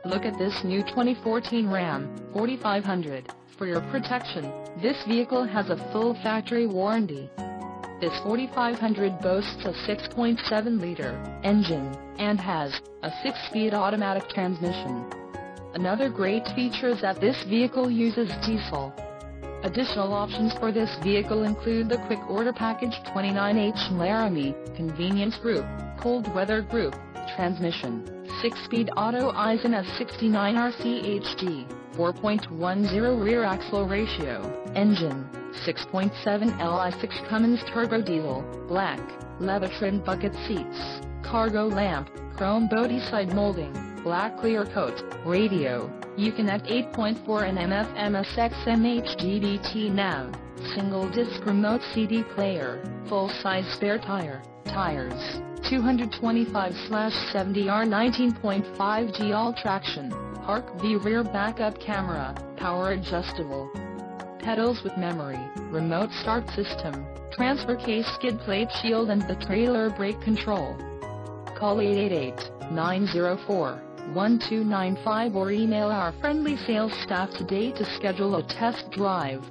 Look at this new 2014 Ram 4500. For your protection, this vehicle has a full factory warranty. This 4500 boasts a 6.7-liter engine, and has a 6-speed automatic transmission. Another great feature is that this vehicle uses diesel. Additional options for this vehicle include the Quick Order Package 29H Laramie, Convenience Group, Cold Weather Group, Transmission, 6-speed auto Eisen S69 RCHD, 4.10 rear axle ratio, Engine, 6.7 Li6 Cummins Turbo Diesel, Black, leather-trimmed bucket seats, cargo lamp, chrome body side molding, black clear coat, radio, Uconnect 8.4 and MFMS-XM HDBT nav, single disc remote CD player, full-size spare tires, 225/70R 19.5G all traction, Park V rear backup camera, power adjustable, pedals with memory, remote start system, transfer case skid plate shield and the trailer brake control. Call 888-904-1295 or email our friendly sales staff today to schedule a test drive.